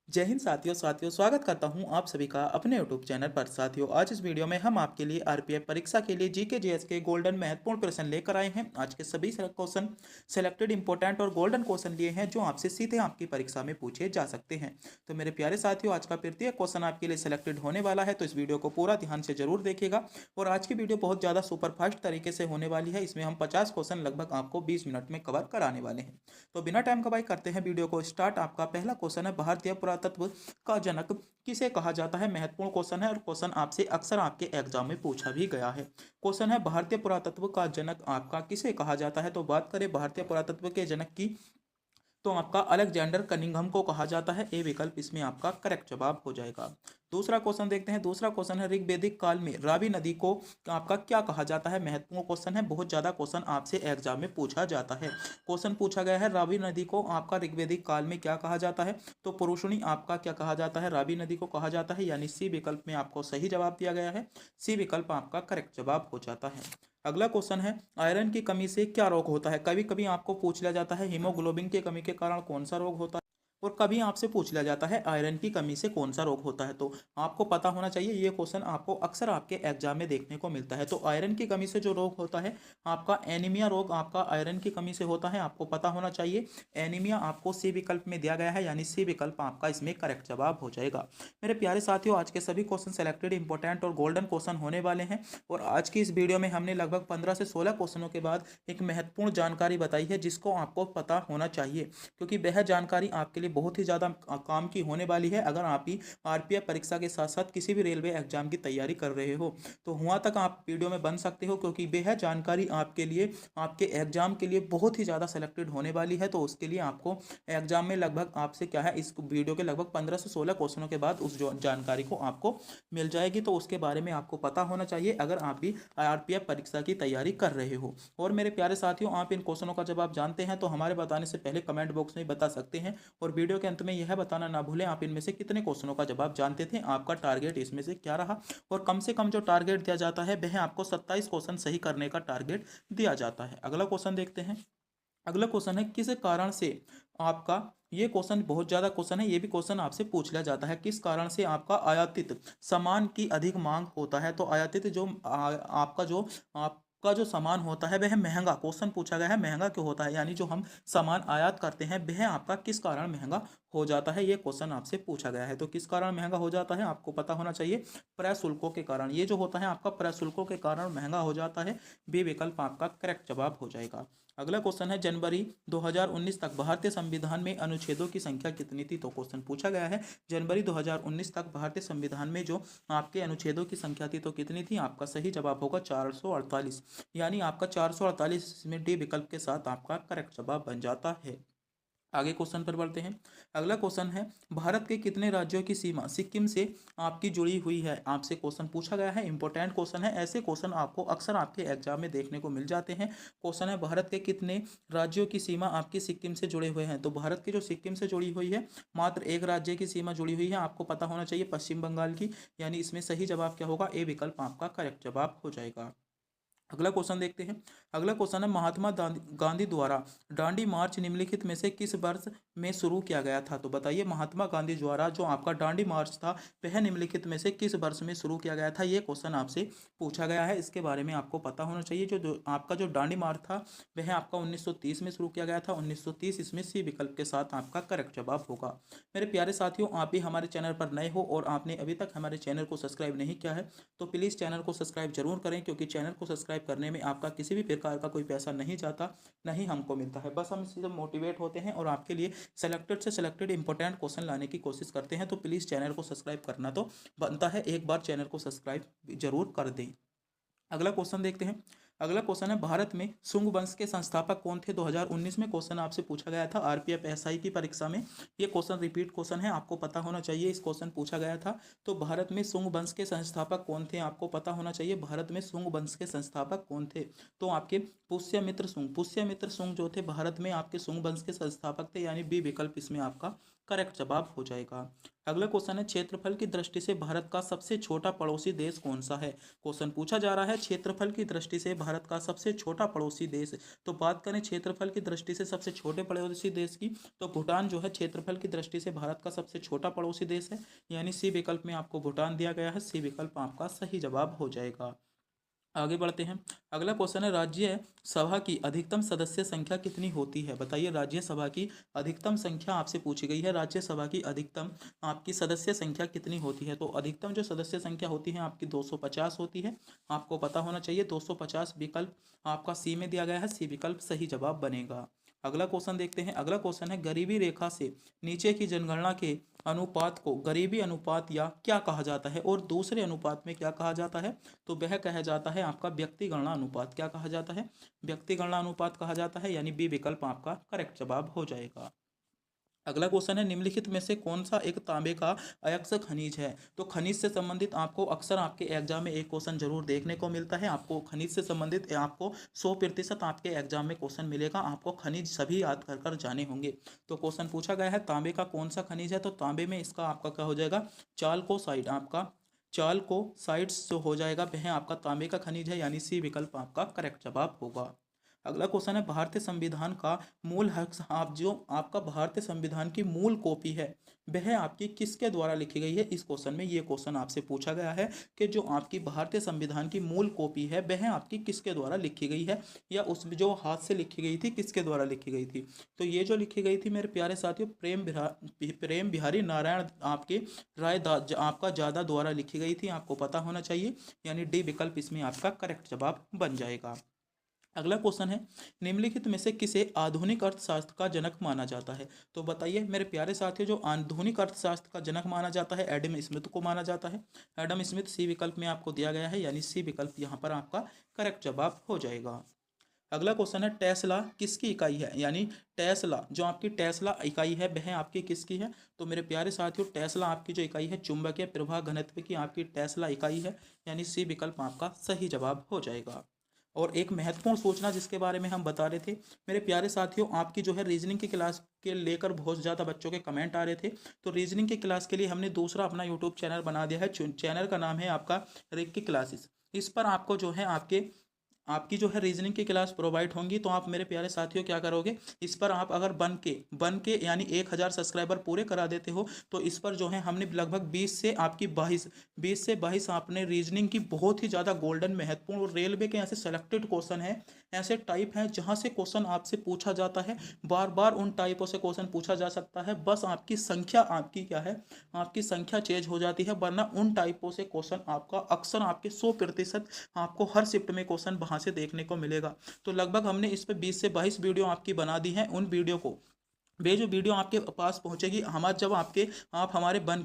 जय हिंद साथियों स्वागत करता हूं आप सभी का अपने यूट्यूब चैनल पर। साथियों, आज इस वीडियो में हम आपके लिए आरपीएफ परीक्षा के लिए जीके जीएस के गोल्डन महत्वपूर्ण प्रश्न लेकर आए हैं। आज के सभी क्वेश्चन सेलेक्टेड इंपॉर्टेंट और गोल्डन क्वेश्चन लिए हैं जो आपसे सीधे आपकी परीक्षा में पूछे जा सकते हैं। तो मेरे प्यारे साथियों, आज का प्रत्येक क्वेश्चन आपके लिए सिलेक्टेड होने वाला है, तो इस वीडियो को पूरा ध्यान से जरूर देखिएगा। और आज की वीडियो बहुत ज़्यादा सुपरफास्ट तरीके से होने वाली है। इसमें हम 50 क्वेश्चन लगभग आपको 20 मिनट में कवर कराने वाले हैं। तो बिना टाइम गवाए करते हैं वीडियो को स्टार्ट। आपका पहला क्वेश्चन है, भारतीय पुरातत्व का जनक किसे कहा जाता है। महत्वपूर्ण क्वेश्चन है और क्वेश्चन आपसे अक्सर आपके एग्जाम में पूछा भी गया है। क्वेश्चन है, भारतीय पुरातत्व का जनक आपका किसे कहा जाता है। तो बात करें भारतीय पुरातत्व के जनक की, तो आपका अलेक्जेंडर कनिंघम को कहा जाता है। ए विकल्प इसमें आपका करेक्ट जवाब हो जाएगा। दूसरा क्वेश्चन देखते हैं। दूसरा क्वेश्चन है, ऋग्वेदिक काल में रावी नदी को आपका क्या कहा जाता है। महत्वपूर्ण क्वेश्चन है, बहुत ज्यादा क्वेश्चन आपसे एग्जाम में पूछा जाता है। क्वेश्चन पूछा गया है, रावी नदी को आपका ऋग्वेदिक काल में क्या कहा जाता है। तो पुरुषणी आपका क्या कहा जाता है, रावी नदी को कहा जाता है, यानी सी विकल्प में आपको सही जवाब दिया गया है। सी विकल्प आपका करेक्ट जवाब हो जाता है। अगला क्वेश्चन है, आयरन की कमी से क्या रोग होता है। कभी कभी आपको पूछ लिया जाता है हीमोग्लोबिन की कमी के कारण कौन सा रोग होता है, और कभी आपसे पूछ लिया जाता है आयरन की कमी से कौन सा रोग होता है। तो आपको पता होना चाहिए, ये क्वेश्चन आपको अक्सर आपके एग्जाम में देखने को मिलता है। तो आयरन की कमी से जो रोग होता है आपका एनीमिया रोग आपका आयरन की कमी से होता है, आपको पता होना चाहिए। एनीमिया आपको सी विकल्प में दिया गया है, यानी सी विकल्प आपका इसमें करेक्ट जवाब हो जाएगा। मेरे प्यारे साथियों, आज के सभी क्वेश्चन सेलेक्टेड इंपॉर्टेंट और गोल्डन क्वेश्चन होने वाले हैं। और आज की इस वीडियो में हमने लगभग 15 से 16 क्वेश्चनों के बाद एक महत्वपूर्ण जानकारी बताई है, जिसको आपको पता होना चाहिए, क्योंकि वह जानकारी आपके लिए बहुत ही ज़्यादा काम की होने वाली है। अगर आप भी आरपीएफ परीक्षा के साथ साथ किसी भी रेलवे एग्जाम की तैयारी कर रहे हो, तो हुआ तक आप वीडियो में बन सकते हो, क्योंकि वह जानकारी आपके लिए आपके एग्जाम के लिए बहुत ही ज़्यादा सेलेक्टेड होने वाली है। तो उसके लिए आपको एग्जाम में लगभग आपसे क्या है, इस वीडियो के लगभग 15 से 16 क्वेश्चनों के बाद उस जो जानकारी को आपको मिल जाएगी। तो उसके बारे में आपको पता होना चाहिए अगर आप भी आरपीएफ परीक्षा की तैयारी कर रहे हो। और मेरे प्यारे साथियों, आप इन क्वेश्चनों का जवाब जानते हैं तो हमारे बताने से पहले कमेंट बॉक्स में बता सकते हैं। और वीडियो के अंत में यह बताना ना भूलें आप इनमें से कितने क्वेश्चनों का जवाब जानते थे, आपका टारगेट इसमें से क्या रहा। और कम से कम जो टारगेट दिया जाता है वह आपको 27 क्वेश्चन सही करने का टारगेट दिया जाता है। अगला क्वेश्चन देखते हैं। अगला क्वेश्चन है, किस कारण से आपका, ये क्वेश्चन बहुत ज़्यादा क्वेश्चन है, ये भी क्वेश्चन आपसे पूछ लिया जाता है, किस कारण से आपका आयातित सामान की अधिक मांग होता है। तो आयातित जो आपका जो सामान होता है वह महंगा, क्वेश्चन पूछा गया है महंगा क्यों होता है, यानी जो हम सामान आयात करते हैं वह आपका किस कारण महंगा हो जाता है, ये क्वेश्चन आपसे पूछा गया है। तो किस कारण महंगा हो जाता है आपको पता होना चाहिए, प्रशुल्कों के कारण। ये जो होता है आपका प्रशुल्कों के कारण महंगा हो जाता है। बी विकल्प आपका करेक्ट जवाब हो जाएगा। अगला क्वेश्चन है, जनवरी 2019 तक भारतीय संविधान में अनुच्छेदों की संख्या कितनी थी। तो क्वेश्चन पूछा गया है जनवरी 2019 तक भारतीय संविधान में जो आपके अनुच्छेदों की संख्या थी तो कितनी थी। आपका सही जवाब होगा 448, यानी आपका 448 में डी विकल्प के साथ आपका करेक्ट जवाब बन जाता है। आगे क्वेश्चन पर बढ़ते हैं। अगला क्वेश्चन है, भारत के कितने राज्यों की सीमा सिक्किम से आपकी जुड़ी हुई है। आपसे क्वेश्चन पूछा गया है, इंपॉर्टेंट क्वेश्चन है। ऐसे क्वेश्चन आपको अक्सर आपके एग्जाम में देखने को मिल जाते हैं। क्वेश्चन है, भारत के कितने राज्यों की सीमा आपकी सिक्किम से जुड़े हुए हैं। तो भारत की जो सिक्किम से जुड़ी हुई है, मात्र एक राज्य की सीमा जुड़ी हुई है। आपको पता होना चाहिए पश्चिम बंगाल की, यानी इसमें सही जवाब क्या होगा, ए विकल्प आपका करेक्ट जवाब हो जाएगा। अगला क्वेश्चन देखते हैं। अगला क्वेश्चन है, महात्मा गांधी द्वारा दांडी मार्च निम्नलिखित में से किस वर्ष में शुरू किया गया था। तो बताइए, महात्मा गांधी द्वारा जो आपका दांडी मार्च था वह निम्नलिखित में से किस वर्ष में शुरू किया गया था, ये क्वेश्चन आपसे पूछा गया है। इसके बारे में आपको पता होना चाहिए। जो आपका जो दांडी मार्च था वह आपका 1930 में शुरू किया गया था। 1930 इसमें सी विकल्प के साथ आपका करेक्ट जवाब होगा। मेरे प्यारे साथियों, आप भी हमारे चैनल पर नए हो और आपने अभी तक हमारे चैनल को सब्सक्राइब नहीं किया है, तो प्लीज़ चैनल को सब्सक्राइब जरूर करें, क्योंकि चैनल को सब्सक्राइब करने में आपका किसी भी प्रकार का कोई पैसा नहीं जाता, नहीं हमको मिलता है। बस हम इससे जब मोटिवेट होते हैं और आपके लिए सेलेक्टेड से सेलेक्टेड इंपॉर्टेंट क्वेश्चन लाने की कोशिश करते हैं, तो प्लीज़ चैनल को सब्सक्राइब करना तो बनता है, एक बार चैनल को सब्सक्राइब जरूर कर दें। अगला क्वेश्चन देखते हैं। अगला क्वेश्चन है, भारत में शुंग वंश के संस्थापक कौन थे। 2019 में क्वेश्चन आपसे पूछा गया था आरपीएफ एसआई की परीक्षा में। ये क्वेश्चन रिपीट क्वेश्चन है, आपको पता होना चाहिए। इस क्वेश्चन पूछा गया था। तो भारत में शुंग वंश के संस्थापक कौन थे, आपको पता होना चाहिए। भारत में शुंग वंश के संस्थापक कौन थे। तो आपके पुष्यमित्र शुंग जो थे भारत में आपके शुंग वंश के संस्थापक थे, यानी बी विकल्प इसमें आपका करेक्ट जवाब हो जाएगा। अगला क्वेश्चन है क्षेत्रफल की दृष्टि से भारत का सबसे छोटा पड़ोसी देश कौन सा है। क्वेश्चन पूछा जा रहा है क्षेत्रफल की दृष्टि से भारत का सबसे छोटा पड़ोसी देश। तो बात करें क्षेत्रफल की दृष्टि से सबसे छोटे पड़ोसी देश की, तो भूटान जो है क्षेत्रफल की दृष्टि से भारत का सबसे छोटा पड़ोसी देश है, यानी सी विकल्प में आपको भूटान दिया गया है। सी विकल्प आपका सही जवाब हो जाएगा। आगे बढ़ते हैं। अगला क्वेश्चन है राज्यसभा की अधिकतम सदस्य संख्या कितनी होती है। बताइए राज्यसभा की अधिकतम संख्या आपसे पूछी गई है। राज्यसभा की अधिकतम आपकी सदस्य संख्या कितनी होती है। तो अधिकतम जो सदस्य संख्या होती है आपकी 250 होती है। आपको पता होना चाहिए 250 विकल्प आपका सी में दिया गया है। सी विकल्प सही जवाब बनेगा। अगला क्वेश्चन देखते हैं। अगला क्वेश्चन है गरीबी रेखा से नीचे की जनगणना के अनुपात को गरीबी अनुपात या क्या कहा जाता है, और दूसरे अनुपात में क्या कहा जाता है। तो वह कहा जाता है आपका व्यक्ति गणना अनुपात। क्या कहा जाता है, व्यक्ति गणना अनुपात कहा जाता है, यानी बी विकल्प आपका करेक्ट जवाब हो जाएगा। अगला क्वेश्चन है निम्नलिखित में से कौन सा एक तांबे का अयस्क खनिज है। तो खनिज से संबंधित आपको अक्सर आपके एग्जाम में एक क्वेश्चन जरूर देखने को मिलता है। आपको खनिज से संबंधित आपको 100% आपके एग्जाम में क्वेश्चन मिलेगा। आपको खनिज सभी याद कर कर जाने होंगे। तो क्वेश्चन पूछा गया है तांबे का कौन सा खनिज है। तो तांबे में इसका आपका क्या हो जाएगा, चाल्कोसाइड। आपका चाल्कोसाइड्स जो हो जाएगा वह आपका तांबे का खनिज है, यानी सी विकल्प आपका करेक्ट जवाब होगा। अगला क्वेश्चन है भारतीय संविधान का मूल हक। आप जो आपका भारतीय संविधान की मूल कॉपी है वह आपकी किसके द्वारा लिखी गई है। इस क्वेश्चन में ये क्वेश्चन आपसे पूछा गया है कि जो आपकी भारतीय संविधान की मूल कॉपी है वह आपकी किसके द्वारा लिखी गई है, या उस जो हाथ से लिखी गई थी किसके द्वारा लिखी गई थी। तो ये जो लिखी गई थी मेरे प्यारे साथियों प्रेम बिहारी नारायण आपके राय आपका ज़्यादा द्वारा लिखी गई थी। आपको पता होना चाहिए, यानी डी विकल्प इसमें आपका करेक्ट जवाब बन जाएगा। अगला क्वेश्चन है निम्नलिखित में से किसे आधुनिक अर्थशास्त्र का जनक माना जाता है। तो बताइए मेरे प्यारे साथियों जो आधुनिक अर्थशास्त्र का जनक माना जाता है एडम स्मिथ को माना जाता है। एडम स्मिथ सी विकल्प में आपको दिया गया है, यानी सी विकल्प यहाँ पर आपका करेक्ट जवाब हो जाएगा। अगला क्वेश्चन है टेस्ला किसकी इकाई है, यानी टेस्ला जो आपकी टेस्ला इकाई है वह आपकी किसकी है। तो मेरे प्यारे साथियों टेस्ला आपकी जो इकाई है चुंबकीय प्रवाह घनत्व की आपकी टेस्ला इकाई है, यानी सी विकल्प आपका सही जवाब हो जाएगा। और एक महत्वपूर्ण सूचना जिसके बारे में हम बता रहे थे मेरे प्यारे साथियों, आपकी जो है रीजनिंग की क्लास के लेकर बहुत ज़्यादा बच्चों के कमेंट आ रहे थे। तो रीजनिंग की क्लास के लिए हमने दूसरा अपना यूट्यूब चैनल बना दिया है। चैनल का नाम है आपका रिक्की क्लासेस। इस पर आपको जो है आपकी जो है रीजनिंग की क्लास प्रोवाइड होंगी। तो आप मेरे प्यारे साथियों क्या करोगे, इस पर आप अगर बन के यानी 1000 सब्सक्राइबर पूरे करा देते हो तो इस पर जो है हमने लगभग 20 से 22 आपने रीजनिंग की बहुत ही ज़्यादा गोल्डन महत्वपूर्ण और रेलवे के ऐसे सेलेक्टेड क्वेश्चन है, ऐसे टाइप हैं जहाँ से क्वेश्चन आपसे पूछा जाता है। बार बार उन टाइपों से क्वेश्चन पूछा जा सकता है, बस आपकी संख्या आपकी क्या है, आपकी संख्या चेंज हो जाती है, वरना उन टाइपों से क्वेश्चन आपका अक्सर आपके 100% आपको हर शिफ्ट में क्वेश्चन वहाँ से देखने को मिलेगा। तो लगभग हमने इस पे 20 से 22 वीडियो आपकी बना दी हैं। उन वीडियो को वे जो वीडियो आपके पास पहुंचेगी जब आप हमारे बन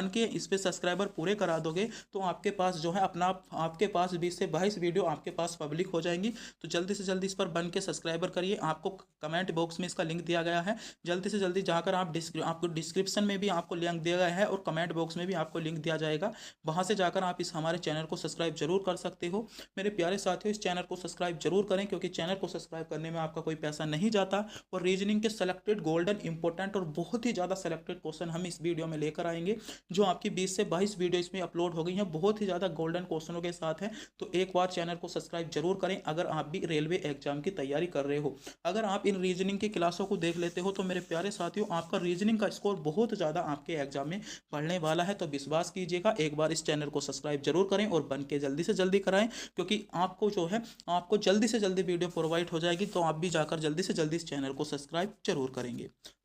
के इस पे सब्सक्राइबर पूरे करा दोगे तो आपके पास जो है आपके पास 20 से 22 वीडियो आपके पास पब्लिक हो जाएंगी। तो जल्दी से जल्दी इस पर बन के सब्सक्राइबर करिए। आपको कमेंट बॉक्स में इसका लिंक दिया गया है, जल्दी से जल्दी जाकर आपको डिस्क्रिप्शन में भी आपको लिंक दिया गया है और कमेंट बॉक्स में भी आपको लिंक दिया जाएगा। वहाँ से जाकर आप इस हमारे चैनल को सब्सक्राइब जरूर कर सकते हो। मेरे प्यारे साथियों इस चैनल को सब्सक्राइब जरूर करें, क्योंकि चैनल को सब्सक्राइब करने में आपका कोई पैसा नहीं जाता। और रीजनिंग के सेलेक्टेड गोल्डन इंपॉर्टेंट और बहुत ही ज़्यादा सेलेक्टेड क्वेश्चन हम इस वीडियो में लेकर आएंगे, जो आपकी 20 से 22 वीडियो इसमें अपलोड हो गई हैं, बहुत ही ज़्यादा गोल्डन क्वेश्चनों के साथ है। तो एक बार चैनल को सब्सक्राइब जरूर करें अगर आप भी रेलवे एग्जाम की तैयारी कर रहे हो। अगर आप इन रीजनिंग की क्लासों को देख लेते हो तो मेरे प्यारे साथियों आपका रीजनिंग का स्कोर बहुत ज़्यादा आपके एग्जाम में बढ़ने वाला है। तो विश्वास कीजिएगा, एक बार इस चैनल को सब्सक्राइब जरूर करें और बन के जल्दी से जल्दी कराएं, क्योंकि आपको जो है आपको जल्दी से जल्दी वीडियो प्रोवाइड हो जाएगी। तो आप भी जाकर जल्दी से जल्दी इस चैनल को सब्सक्राइब जरूर करेंगे।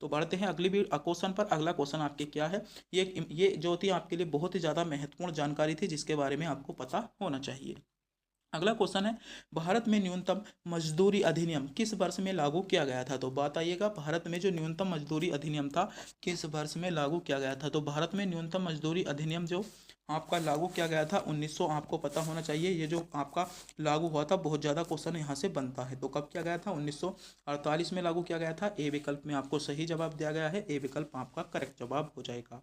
तो बढ़ते हैं अगली क्वेश्चन पर। अगला क्वेश्चन आपके क्या है, ये जो थी आपके लिए बहुत ही ज़्यादा महत्वपूर्ण जानकारी थी जिसके बारे में आपको पता होना चाहिए। अगला क्वेश्चन है भारत में न्यूनतम मजदूरी अधिनियम किस वर्ष में लागू किया गया था। तो बात आइएगा भारत में जो न्यूनतम मजदूरी अधिनियम था किस वर्ष में लागू किया गया था। तो भारत में न्यूनतम मजदूरी अधिनियम जो आपका लागू किया गया था 1900, आपको पता होना चाहिए। ये जो आपका लागू हुआ था बहुत ज़्यादा क्वेश्चन यहाँ से बनता है। तो कब किया गया था, 1948 में लागू किया गया था। ए विकल्प में आपको सही जवाब दिया गया है, ए विकल्प आपका करेक्ट जवाब हो जाएगा।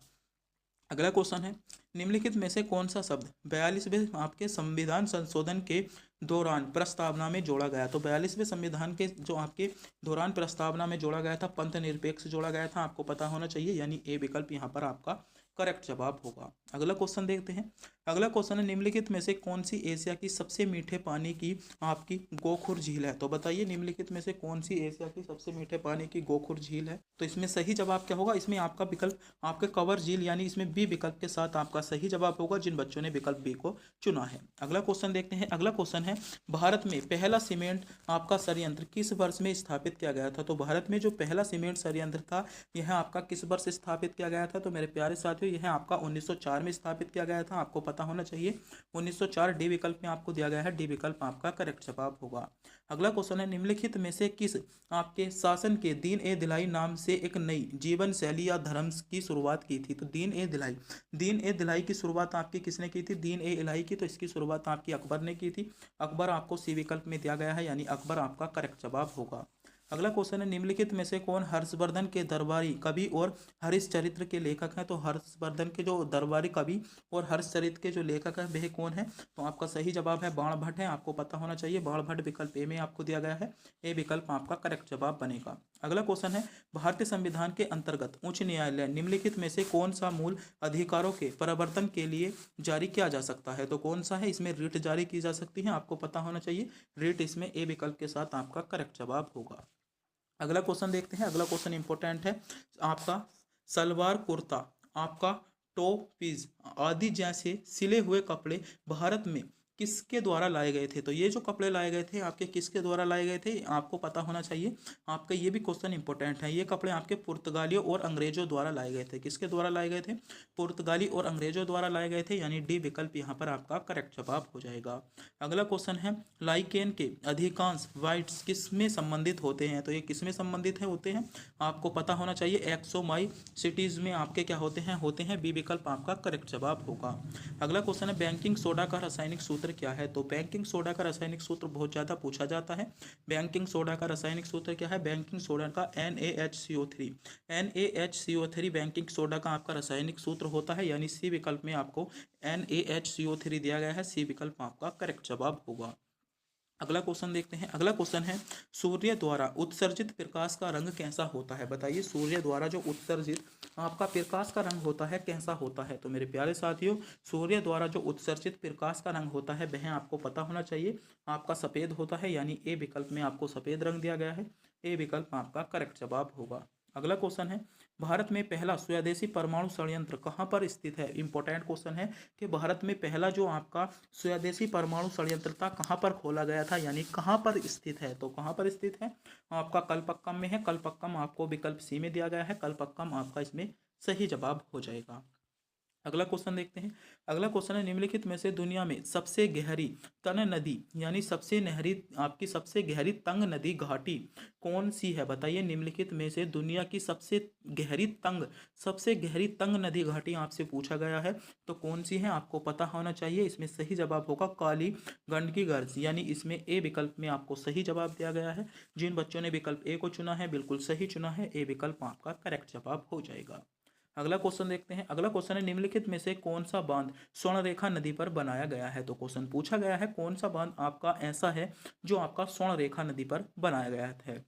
अगला क्वेश्चन है निम्नलिखित में से कौन सा शब्द 42वें आपके संविधान संशोधन के दौरान प्रस्तावना में जोड़ा गया। तो 42वें संविधान के जो आपके दौरान प्रस्तावना में जोड़ा गया था, पंथ निरपेक्ष जोड़ा गया था, आपको पता होना चाहिए, यानी ए विकल्प यहाँ पर आपका करेक्ट जवाब होगा। अगला क्वेश्चन देखते हैं। अगला क्वेश्चन है, निम्नलिखित में से कौन सी एशिया की सबसे मीठे पानी की आपकी गोखुर झील है। तो बताइए निम्नलिखित में से कौन सी एशिया की सबसे मीठे पानी की गोखुर झील है। तो इसमें सही जवाब क्या होगा, इसमें आपका विकल्प आपके कवर झील यानी इसमें बी विकल्प के साथ आपका सही जवाब होगा, जिन बच्चों ने विकल्प बी को चुना है। अगला क्वेश्चन देखते हैं। अगला क्वेश्चन है, भारत में पहला सीमेंट आपका संयंत्र किस वर्ष में स्थापित किया गया था। तो भारत में जो पहला सीमेंट संयंत्र था यह आपका किस वर्ष स्थापित किया गया था। तो मेरे प्यारे साथियों यह आपका 1904 में स्थापित किया गया था, आपको पता होना चाहिए। 1904 डी विकल्प में आपको दिया गया है, डी विकल्प आपका करेक्ट जवाब होगा। अगला क्वेश्चन है, निम्नलिखित में से किस आपके शासन के दीन ए दिलाई नाम से एक नई जीवन शैली या धर्म की शुरुआत की थी। तो दीन ए दिलाई की शुरुआत आपकी किसने की थी, दीन ए इलाही की। तो इसकी शुरुआत आपकी अकबर ने की थी। अकबर आपको सी विकल्प में दिया गया है, यानी अकबर आपका करेक्ट जवाब होगा। अगला क्वेश्चन है, निम्नलिखित में से कौन हर्षवर्धन के दरबारी कवि और हरिश्चरित्र के लेखक हैं। तो हर्षवर्धन के जो दरबारी कवि और हर्षचरित्र के जो लेखक हैं वह कौन है। तो आपका सही जवाब है बाण भट्ट है, आपको पता होना चाहिए। बाण भट्ट विकल्प ए में आपको दिया गया है, ए विकल्प आपका करेक्ट जवाब बनेगा। अगला क्वेश्चन है, भारतीय संविधान के अंतर्गत उच्च न्यायालय निम्नलिखित में से कौन सा मूल अधिकारों के प्रवर्तन के लिए जारी किया जा सकता है। तो कौन सा है, इसमें रिट जारी की जा सकती है, आपको पता होना चाहिए। रिट इसमें ए विकल्प के साथ आपका करेक्ट जवाब होगा। अगला क्वेश्चन देखते हैं। अगला क्वेश्चन इंपॉर्टेंट है आपका, सलवार कुर्ता आपका टॉप पीस आदि जैसे सिले हुए कपड़े भारत में किसके द्वारा लाए गए थे। तो ये जो कपड़े लाए गए थे आपके किसके द्वारा लाए गए थे, आपको पता होना चाहिए। आपका ये भी क्वेश्चन इंपॉर्टेंट है। ये कपड़े आपके पुर्तगालियों और अंग्रेजों द्वारा लाए गए थे। किसके द्वारा लाए गए थे, पुर्तगाली और अंग्रेजों द्वारा लाए गए थे, यानी डी विकल्प यहाँ पर आपका करेक्ट जवाब हो जाएगा। अगला क्वेश्चन है, लाइकेन के अधिकांश वाइट्स किस में संबंधित होते हैं। तो ये किस में संबंधित है होते हैं, आपको पता होना चाहिए। एक्सोमाइसिटीज में आपके क्या होते हैं बी विकल्प आपका करेक्ट जवाब होगा। अगला क्वेश्चन है, बेकिंग सोडा का रासायनिक सूत्र क्या है। तो बेकिंग सोडा का रासायनिक सूत्र बहुत ज़्यादा पूछा जाता है। बेकिंग सोडा का रासायनिक सूत्र क्या है, बेकिंग सोडा का NaHCO3 बेकिंग सोडा का आपका रासायनिक सूत्र होता है, यानी सी विकल्प में आपको NaHCO3 दिया गया है, सी विकल्प आपका करेक्ट जवाब होगा। अगला क्वेश्चन देखते हैं। अगला क्वेश्चन है, सूर्य द्वारा उत्सर्जित प्रकाश का रंग कैसा होता है। बताइए सूर्य द्वारा जो उत्सर्जित आपका प्रकाश का रंग होता है कैसा होता है। तो मेरे प्यारे साथियों, सूर्य द्वारा जो उत्सर्जित प्रकाश का रंग होता है वह आपको पता होना चाहिए, आपका सफ़ेद होता है, यानी ए विकल्प में आपको सफ़ेद रंग दिया गया है, ए विकल्प आपका करेक्ट जवाब होगा। अगला क्वेश्चन है, भारत में पहला स्वदेशी परमाणु संयंत्र कहाँ पर स्थित है। इंपॉर्टेंट क्वेश्चन है कि भारत में पहला जो आपका स्वदेशी परमाणु संयंत्र था कहाँ पर खोला गया था, यानी कहाँ पर स्थित है। तो कहाँ पर स्थित है, आपका कलपक्कम में है। कलपक्कम आपको विकल्प सी में दिया गया है, कलपक्कम आपका इसमें सही जवाब हो जाएगा। अगला क्वेश्चन देखते हैं। अगला क्वेश्चन है, निम्नलिखित में से दुनिया में सबसे गहरी तन नदी यानी सबसे नहरी आपकी सबसे गहरी तंग नदी घाटी कौन सी है। बताइए निम्नलिखित में से दुनिया की सबसे गहरी तंग नदी घाटी आपसे पूछा गया है, तो कौन सी है, आपको पता होना चाहिए। इसमें सही जवाब होगा काली गंडकी गर्ज, यानी इसमें ए विकल्प में आपको सही जवाब दिया गया है। जिन बच्चों ने विकल्प ए को चुना है बिल्कुल सही चुना है, ए विकल्प आपका करेक्ट जवाब हो जाएगा। अगला क्वेश्चन देखते हैं। अगला क्वेश्चन है, निम्नलिखित में से कौन सा बांध स्वर्णरेखा नदी पर बनाया गया है। तो क्वेश्चन पूछा गया है कौन सा बांध आपका ऐसा है जो आपका स्वर्णरेखा नदी पर बनाया गया है।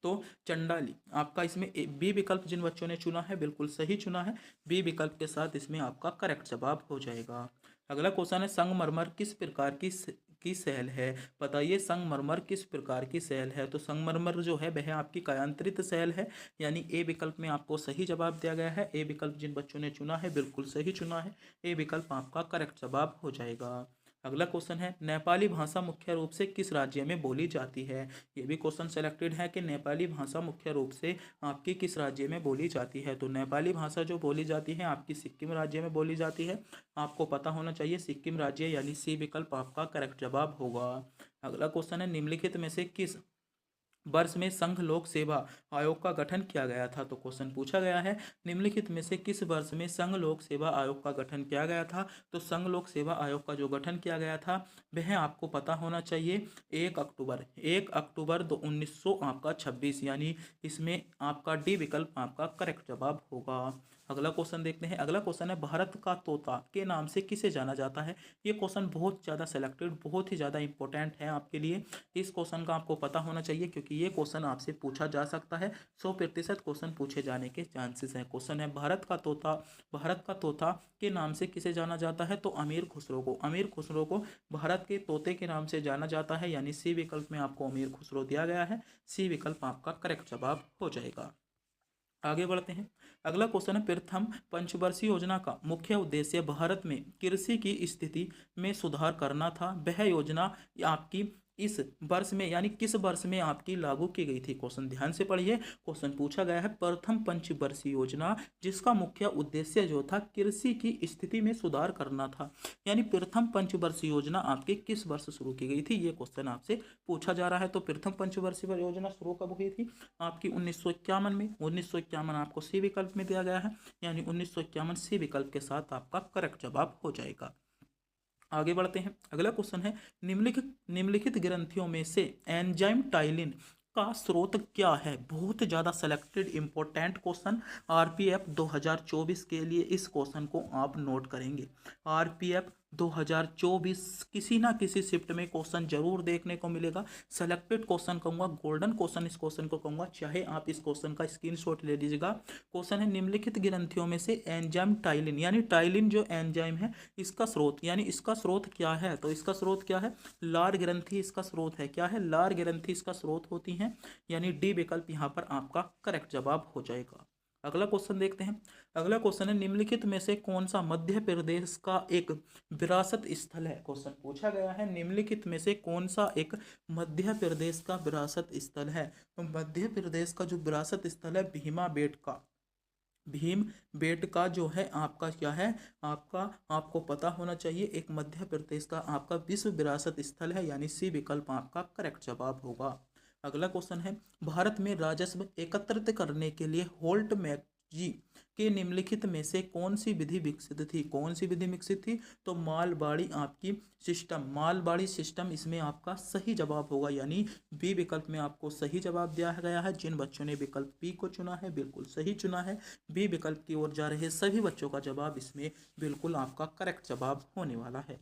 तो चंडाली आपका इसमें बी विकल्प जिन बच्चों ने चुना है बिल्कुल सही चुना है, बी विकल्प के साथ इसमें आपका करेक्ट जवाब हो जाएगा। अगला क्वेश्चन है, संगमरमर किस प्रकार की सेल है। बताइए संगमरमर किस प्रकार की सेल है। तो संगमरमर जो है वह आपकी कायांतरित सेल है, यानी ए विकल्प में आपको सही जवाब दिया गया है। ए विकल्प जिन बच्चों ने चुना है बिल्कुल सही चुना है, ए विकल्प आपका करेक्ट जवाब हो जाएगा। अगला क्वेश्चन है, नेपाली भाषा मुख्य रूप से किस राज्य में बोली जाती है। ये भी क्वेश्चन सेलेक्टेड है कि नेपाली भाषा मुख्य रूप से आपकी किस राज्य में बोली जाती है। तो नेपाली भाषा जो बोली जाती है आपकी सिक्किम राज्य में बोली जाती है, आपको पता होना चाहिए सिक्किम राज्य, यानी सी विकल्प आपका करेक्ट जवाब होगा। अगला क्वेश्चन है, निम्नलिखित में से किस वर्ष में संघ लोक सेवा आयोग का गठन किया गया था? तो क्वेश्चन पूछा गया है निम्नलिखित में से किस वर्ष में संघ लोक सेवा आयोग का गठन किया गया था? तो संघ लोक सेवा आयोग का जो गठन किया गया था वह आपको पता होना चाहिए 1 अक्टूबर 1900 आपका 26, यानी इसमें आपका डी विकल्प आपका करेक्ट जवाब होगा। अगला क्वेश्चन देखते हैं। अगला क्वेश्चन है भारत का तोता के नाम से किसे जाना जाता है? ये क्वेश्चन बहुत ज़्यादा सेलेक्टेड, बहुत ही ज़्यादा इंपॉर्टेंट है आपके लिए। इस क्वेश्चन का आपको पता होना चाहिए क्योंकि ये क्वेश्चन आपसे पूछा जा सकता है। 100% क्वेश्चन पूछे जाने के चांसेस हैं। क्वेश्चन है भारत का तोता के नाम से किसे जाना जाता है? तो अमीर खुसरो को भारत के तोते के नाम से जाना जाता है, यानी सी विकल्प में आपको अमीर खुसरो दिया गया है। सी विकल्प आपका करेक्ट जवाब हो जाएगा। आगे बढ़ते हैं। अगला क्वेश्चन है प्रथम पंचवर्षीय योजना का मुख्य उद्देश्य भारत में कृषि की स्थिति में सुधार करना था। वह योजना आपकी इस वर्ष में यानी किस वर्ष में आपकी लागू की गई थी? क्वेश्चन ध्यान से पढ़िए। क्वेश्चन पूछा गया है प्रथम पंचवर्षीय योजना जिसका मुख्य उद्देश्य जो था कृषि की स्थिति में सुधार करना था, यानी प्रथम पंचवर्षीय योजना आपकी किस वर्ष शुरू की गई थी? ये क्वेश्चन आपसे पूछा जा रहा है। तो प्रथम पंचवर्षीय योजना शुरू कब हुई थी? आपकी 1951 में। 1951 आपको सी विकल्प में दिया गया है, यानी 1951 सी विकल्प के साथ आपका करेक्ट जवाब हो जाएगा। आगे बढ़ते हैं। अगला क्वेश्चन है निम्नलिखित ग्रंथियों में से एंजाइम टाइलिन का स्रोत क्या है? बहुत ज़्यादा सेलेक्टेड इंपॉर्टेंट क्वेश्चन आरपीएफ 2024 के लिए इस क्वेश्चन को आप नोट करेंगे। आरपीएफ 2024 किसी ना किसी शिफ्ट में क्वेश्चन जरूर देखने को मिलेगा। सेलेक्टेड क्वेश्चन कहूँगा, गोल्डन क्वेश्चन इस क्वेश्चन को कहूँगा, चाहे आप इस क्वेश्चन का स्क्रीनशॉट ले लीजिएगा। क्वेश्चन है निम्नलिखित ग्रंथियों में से एंजाइम टाइलिन, यानी टाइलिन जो एंजाइम है इसका स्रोत, यानी इसका स्रोत क्या है? तो इसका स्रोत क्या है? लार ग्रंथि इसका स्रोत है। क्या है? लार ग्रंथि इसका स्रोत होती है, यानी डी विकल्प यहाँ पर आपका करेक्ट जवाब हो जाएगा। अगला क्वेश्चन देखते हैं। अगला क्वेश्चन है निम्नलिखित में से कौन सा मध्य प्रदेश का एक विरासत स्थल है? क्वेश्चन पूछा गया है निम्नलिखित में से कौन सा एक मध्य प्रदेश का विरासत स्थल है? तो मध्य प्रदेश का जो विरासत स्थल है भीम बेटका जो है आपका क्या है? आपको पता होना चाहिए एक मध्य प्रदेश का आपका विश्व विरासत स्थल है, यानी सी विकल्प आपका करेक्ट जवाब होगा। अगला क्वेश्चन है भारत में राजस्व एकत्रित करने के लिए होल्ट मैकजी के निम्नलिखित में से कौन सी विधि विकसित थी? कौन सी विधि विकसित थी? तो मालबाड़ी सिस्टम इसमें आपका सही जवाब होगा, यानी बी विकल्प में आपको सही जवाब दिया गया है। जिन बच्चों ने विकल्प बी को चुना है बिल्कुल सही चुना है। बी विकल्प की ओर जा रहे सभी बच्चों का जवाब इसमें बिल्कुल आपका करेक्ट जवाब होने वाला है।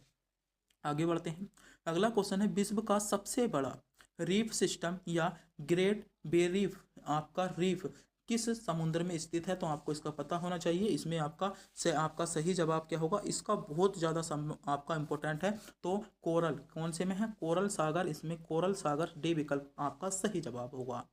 आगे बढ़ते हैं। अगला क्वेश्चन है विश्व का सबसे बड़ा रीफ सिस्टम या ग्रेट बेरीफ आपका रीफ किस समुद्र में स्थित है? तो आपको इसका पता होना चाहिए। इसमें आपका सही जवाब क्या होगा? इसका बहुत ज़्यादा आपका इंपॉर्टेंट है। तो कोरल कौन से में है? कोरल सागर, इसमें कोरल सागर डी विकल्प आपका सही जवाब होगा।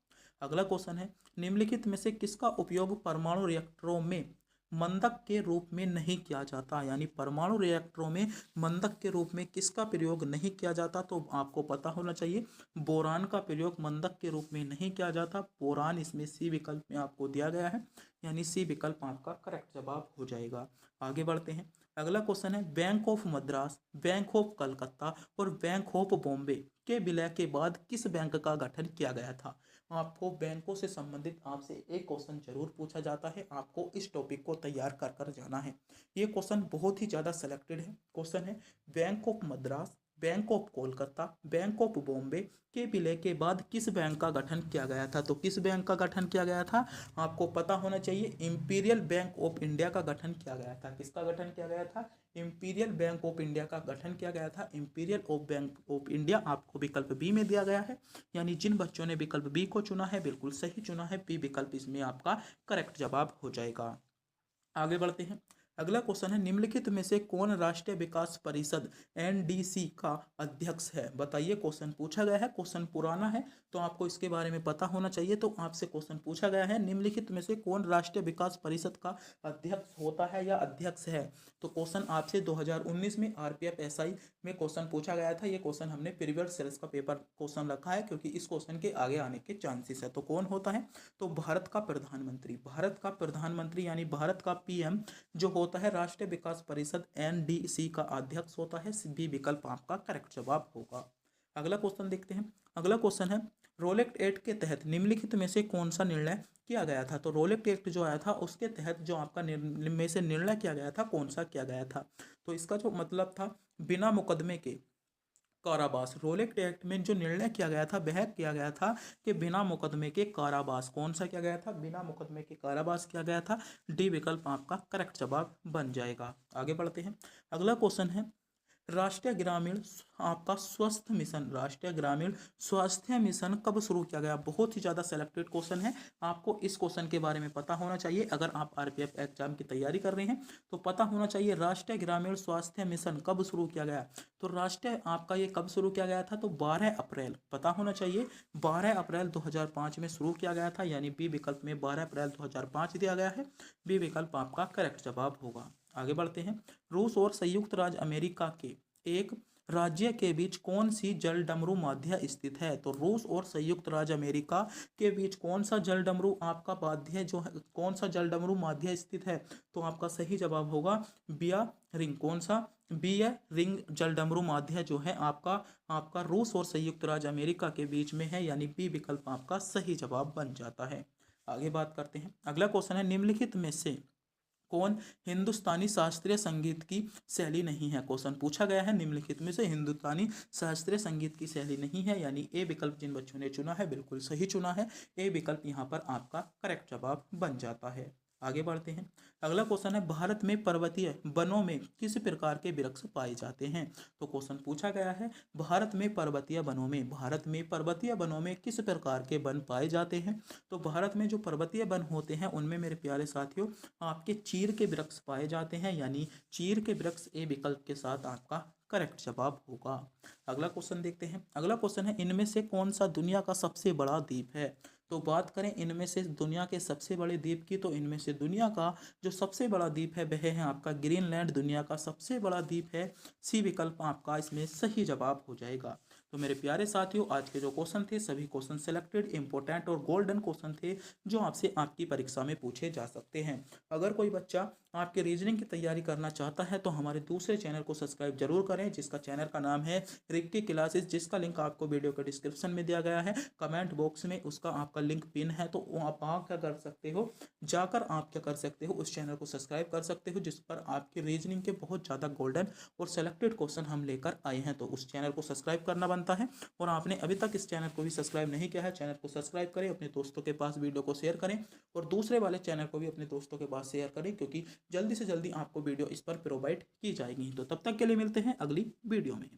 अगला क्वेश्चन है निम्नलिखित में से किसका उपयोग परमाणु रिएक्टरों में मंदक के रूप में नहीं किया जाता? यानी परमाणु रिएक्टरों में मंदक के रूप में किसका प्रयोग नहीं किया जाता? तो आपको पता होना चाहिए बोरान का प्रयोग मंदक के रूप में नहीं किया जाता। बोरान इसमें सी विकल्प में आपको दिया गया है, यानी सी विकल्प आपका करेक्ट जवाब हो जाएगा। आगे बढ़ते हैं। अगला क्वेश्चन है bank of Madras, bank of Calcutta और बैंक ऑफ बॉम्बे के विलय के बाद किस बैंक का गठन किया गया था? आपको बैंकों से संबंधित आपसे एक क्वेश्चन जरूर पूछा जाता है। आपको इस टॉपिक को तैयार कर कर जाना है। ये क्वेश्चन बहुत ही ज़्यादा सेलेक्टेड है। क्वेश्चन है bank of Madras, bank of Kolkata, bank of Bombay के विलय के बाद किस बैंक का गठन किया गया था? तो किस बैंक का गठन किया गया था? आपको पता होना चाहिए इंपीरियल बैंक ऑफ इंडिया का गठन किया गया था। किसका गठन किया गया था? इंपीरियल बैंक ऑफ इंडिया का गठन किया गया था। Imperial of bank of India आपको विकल्प बी में दिया गया है, यानी जिन बच्चों ने विकल्प बी को चुना है बिल्कुल सही चुना है। बी विकल्प इसमें आपका करेक्ट जवाब हो जाएगा। आगे बढ़ते हैं। अगला क्वेश्चन है निम्नलिखित में से कौन राष्ट्रीय विकास परिषद एनडीसी का अध्यक्ष है? बताइए। क्वेश्चन पूछा गया है, क्वेश्चन पुराना है तो आपको इसके बारे में पता होना चाहिए। तो आपसे क्वेश्चन पूछा गया है निम्नलिखित में से कौन राष्ट्रीय विकास परिषद का अध्यक्ष होता है या अध्यक्ष है? तो क्वेश्चन आपसे 2019 में आरपीएफ एसआई में क्वेश्चन पूछा गया था। ये क्वेश्चन हमने प्रीवियस सेल्स का पेपर क्वेश्चन रखा है क्योंकि इस क्वेश्चन के आगे आने के चांसेस है। तो कौन होता है? तो भारत का प्रधानमंत्री यानी भारत का पीएम जो होता है राष्ट्रीय विकास परिषद एनडीसी का अध्यक्ष होता है। बी विकल्प आपका करेक्ट जवाब होगा। अगला क्वेश्चन देखते हैं। अगला क्वेश्चन है रोलेक्ट एक्ट के तहत निम्नलिखित में से कौन सा निर्णय किया गया था। तो रोलेक्ट एक्ट जो आया था उसके तहत जो आपका में से निर्णय किया गया था कौन सा किया गया था। तो इसका जो मतलब था बिना मुकदमे के कारावास। रोलेक्ट एक्ट में जो निर्णय किया गया था वह किया गया था कि बिना मुकदमे के कारावास। कौन सा किया गया था, बिना मुकदमे के कारावास किया गया था। डी विकल्प आपका करेक्ट जवाब बन जाएगा। आगे बढ़ते हैं। अगला क्वेश्चन है राष्ट्रीय ग्रामीण आपका स्वास्थ्य मिशन, राष्ट्रीय ग्रामीण स्वास्थ्य मिशन कब शुरू किया गया। बहुत ही ज़्यादा सेलेक्टेड क्वेश्चन है, आपको इस क्वेश्चन के बारे में पता होना चाहिए। अगर आप आरपीएफ एग्जाम की तैयारी कर रहे हैं तो पता होना चाहिए राष्ट्रीय ग्रामीण स्वास्थ्य मिशन कब शुरू किया गया। तो राष्ट्रीय आपका ये कब शुरू किया गया था, तो 12 अप्रैल, पता होना चाहिए 12 अप्रैल 2005 में शुरू किया गया था, यानी बी विकल्प में 12 अप्रैल 2005 दिया गया है। बी विकल्प आपका करेक्ट जवाब होगा। आगे बढ़ते हैं। रूस और संयुक्त राज्य अमेरिका के एक राज्य के बीच कौन सी जलडमरू माध्य स्थित है। तो रूस और संयुक्त राज्य अमेरिका के बीच कौन सा जलडमरू आपका माध्य जो है, कौन सा जलडमरू माध्य स्थित है। तो आपका सही जवाब होगा बिया रिंग। कौन सा, बिया रिंग जलडमरू माध्य जो है आपका आपका रूस और संयुक्त राज्य अमेरिका के बीच में है, यानी बी विकल्प आपका सही जवाब बन जाता है। आगे बात करते हैं। अगला क्वेश्चन है निम्नलिखित में से कौन हिंदुस्तानी शास्त्रीय संगीत की शैली नहीं है। क्वेश्चन पूछा गया है निम्नलिखित में से हिंदुस्तानी शास्त्रीय संगीत की शैली नहीं है, यानी ए विकल्प जिन बच्चों ने चुना है बिल्कुल सही चुना है। ए विकल्प यहाँ पर आपका करेक्ट जवाब बन जाता है। आगे बढ़ते हैं। अगला क्वेश्चन है भारत में पर्वतीय वनों में किस प्रकार के वृक्ष पाए जाते हैं। तो क्वेश्चन पूछा गया है भारत में पर्वतीय वनों में, भारत में पर्वतीय वनों में किस प्रकार के वन पाए जाते हैं। तो भारत में जो पर्वतीय वन होते हैं उनमें मेरे प्यारे साथियों आपके चीड़ के वृक्ष पाए जाते हैं, यानी चीड़ के वृक्ष ए विकल्प के साथ आपका करेक्ट जवाब होगा। अगला क्वेश्चन देखते हैं। अगला क्वेश्चन है इनमें से कौन सा दुनिया का सबसे बड़ा द्वीप है। तो बात करें इनमें से दुनिया के सबसे बड़े द्वीप की, तो इनमें से दुनिया का जो सबसे बड़ा द्वीप है वह है आपका ग्रीनलैंड, दुनिया का सबसे बड़ा द्वीप है। सी विकल्प आपका इसमें सही जवाब हो जाएगा। तो मेरे प्यारे साथियों आज के जो क्वेश्चन थे सभी क्वेश्चन सेलेक्टेड इंपॉर्टेंट और गोल्डन क्वेश्चन थे जो आपसे आपकी परीक्षा में पूछे जा सकते हैं। अगर कोई बच्चा आपके रीजनिंग की तैयारी करना चाहता है तो हमारे दूसरे चैनल को सब्सक्राइब जरूर करें, जिसका चैनल का नाम है रिक्की क्लासेस, जिसका लिंक आपको वीडियो के डिस्क्रिप्शन में दिया गया है। कमेंट बॉक्स में उसका आपका लिंक पिन है, तो आप क्या कर सकते हो, जाकर आप क्या कर सकते हो उस चैनल को सब्सक्राइब कर सकते हो, जिस पर आपके रीजनिंग के बहुत ज़्यादा गोल्डन और सेलेक्टेड क्वेश्चन हम लेकर आए हैं। तो उस चैनल को सब्सक्राइब करना बनता है, और आपने अभी तक इस चैनल को भी सब्सक्राइब नहीं किया है, चैनल को सब्सक्राइब करें, अपने दोस्तों के पास वीडियो को शेयर करें, और दूसरे वाले चैनल को भी अपने दोस्तों के पास शेयर करें, क्योंकि जल्दी से जल्दी आपको वीडियो इस पर प्रोवाइड की जाएगी। तो तब तक के लिए मिलते हैं अगली वीडियो में।